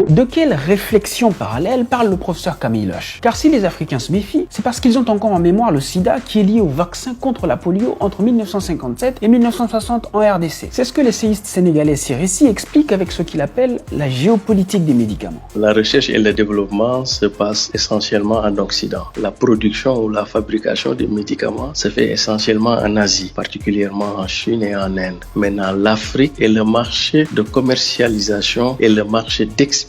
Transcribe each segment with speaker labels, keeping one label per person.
Speaker 1: De quelle réflexion parallèle parle le professeur Camille Loche? Car si les Africains se méfient, c'est parce qu'ils ont encore en mémoire le sida qui est lié au vaccin contre la polio entre 1957 et 1960 en RDC. C'est ce que l'essayiste sénégalais Sirissi explique avec ce qu'il appelle la géopolitique des médicaments.
Speaker 2: La recherche et le développement se passent essentiellement en Occident. La production ou la fabrication des médicaments se fait essentiellement en Asie, particulièrement en Chine et en Inde. Maintenant, l'Afrique est le marché de commercialisation et le marché d'expérimentation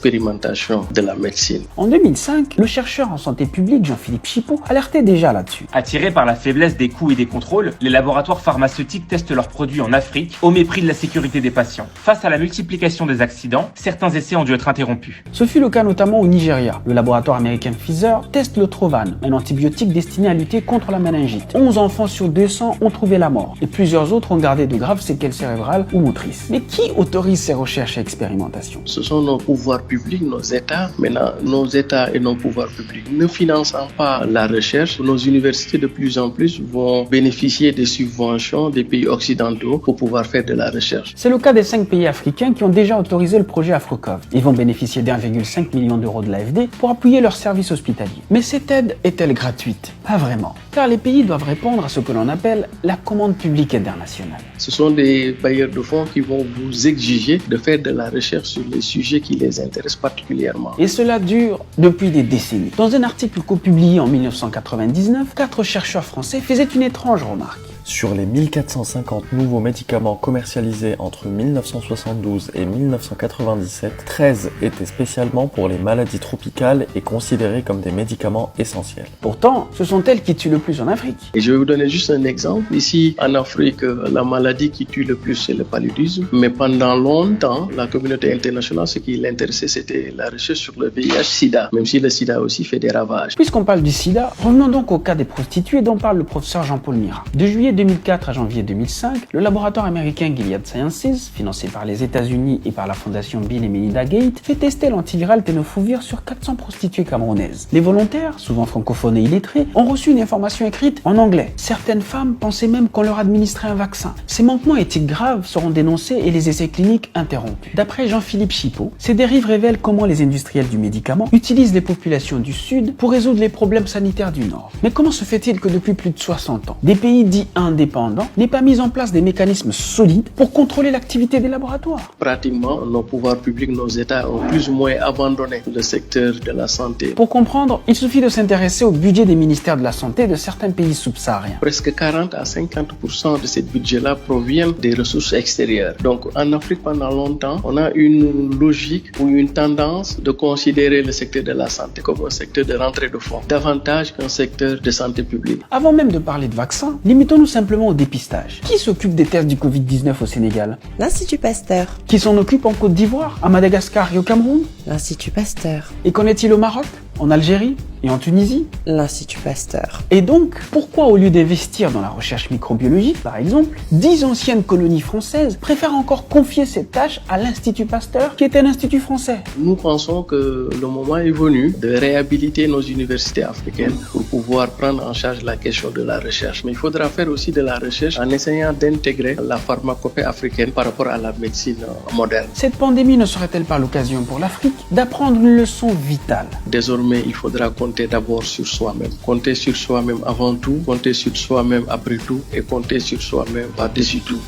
Speaker 2: de la médecine.
Speaker 1: En 2005, le chercheur en santé publique Jean-Philippe Chipot alertait déjà là-dessus.
Speaker 3: Attirés par la faiblesse des coûts et des contrôles, les laboratoires pharmaceutiques testent leurs produits en Afrique au mépris de la sécurité des patients. Face à la multiplication des accidents, certains essais ont dû être interrompus.
Speaker 1: Ce fut le cas notamment au Nigeria. Le laboratoire américain Pfizer teste le Trovan, un antibiotique destiné à lutter contre la méningite. 11 enfants sur 200 ont trouvé la mort et plusieurs autres ont gardé de graves séquelles cérébrales ou motrices. Mais qui autorise ces recherches et expérimentations?
Speaker 2: Ce sont nos pouvoirs publics, nos États. Maintenant, nos États et nos pouvoirs publics ne finançant pas la recherche, nos universités de plus en plus vont bénéficier des subventions des pays occidentaux pour pouvoir faire de la recherche.
Speaker 1: C'est le cas des 5 pays africains qui ont déjà autorisé le projet Afrocov. Ils vont bénéficier d'1,5 million d'euros de l'AFD pour appuyer leurs services hospitaliers. Mais cette aide est-elle gratuite? Pas vraiment, car les pays doivent répondre à ce que l'on appelle la commande publique internationale.
Speaker 2: Ce sont des bailleurs de fonds qui vont vous exiger de faire de la recherche sur les sujets qui les intéressent particulièrement.
Speaker 1: Et cela dure depuis des décennies. Dans un article co-publié en 1999, 4 chercheurs français faisaient une étrange remarque.
Speaker 4: Sur les 1450 nouveaux médicaments commercialisés entre 1972 et 1997, 13 étaient spécialement pour les maladies tropicales et considérés comme des médicaments essentiels.
Speaker 1: Pourtant, ce sont elles qui tuent le plus en Afrique.
Speaker 2: Et je vais vous donner juste un exemple. Ici, en Afrique, la maladie qui tue le plus, c'est le paludisme. Mais pendant longtemps, la communauté internationale, ce qui l'intéressait, c'était la recherche sur le VIH-Sida, même si le Sida aussi fait des ravages.
Speaker 1: Puisqu'on parle du Sida, revenons donc au cas des prostituées dont parle le professeur Jean-Paul Mira. De juillet 2004 à janvier 2005, le laboratoire américain Gilead Sciences, financé par les États-Unis et par la fondation Bill et Melinda Gates, fait tester l'antiviral tenofovir sur 400 prostituées camerounaises. Les volontaires, souvent francophones et illettrés, ont reçu une information écrite en anglais. Certaines femmes pensaient même qu'on leur administrait un vaccin. Ces manquements éthiques graves seront dénoncés et les essais cliniques interrompus. D'après Jean-Philippe Chipot, ces dérives révèlent comment les industriels du médicament utilisent les populations du Sud pour résoudre les problèmes sanitaires du Nord. Mais comment se fait-il que depuis plus de 60 ans, des pays dits indépendants n'aient pas mis en place des mécanismes solides pour contrôler l'activité des laboratoires?
Speaker 2: Pratiquement, nos pouvoirs publics, nos États ont plus ou moins abandonné le secteur de la santé.
Speaker 1: Pour comprendre, il suffit de s'intéresser au budget des ministères de la Santé de certains pays subsahariens.
Speaker 2: Presque 40 à 50% de ces budgets-là proviennent des ressources extérieures. Donc en Afrique, pendant longtemps, on a une logique ou une tendance de considérer le secteur de la santé comme un secteur de rentrée de fonds, davantage qu'un secteur de santé publique.
Speaker 1: Avant même de parler de vaccins, limitons-nous simplement au dépistage. Qui s'occupe des tests du Covid-19 au Sénégal?
Speaker 5: L'Institut Pasteur.
Speaker 1: Qui s'en occupe en Côte d'Ivoire, à Madagascar et au Cameroun?
Speaker 5: L'Institut Pasteur.
Speaker 1: Et qu'en est-il au Maroc, en Algérie et en Tunisie?
Speaker 5: L'Institut Pasteur.
Speaker 1: Et donc, pourquoi au lieu d'investir dans la recherche microbiologique, par exemple, 10 anciennes colonies françaises préfèrent encore confier cette tâche à l'Institut Pasteur, qui est un institut français?
Speaker 2: Nous pensons que le moment est venu de réhabiliter nos universités africaines pour pouvoir prendre en charge la question de la recherche. Mais il faudra faire aussi de la recherche en essayant d'intégrer la pharmacopée africaine par rapport à la médecine moderne.
Speaker 1: Cette pandémie ne serait-elle pas l'occasion pour l'Afrique d'apprendre une leçon vitale?
Speaker 2: Désormais, il faudra compter d'abord sur soi-même. Compter sur soi-même avant tout, compter sur soi-même après tout et compter sur soi-même par-dessus tout.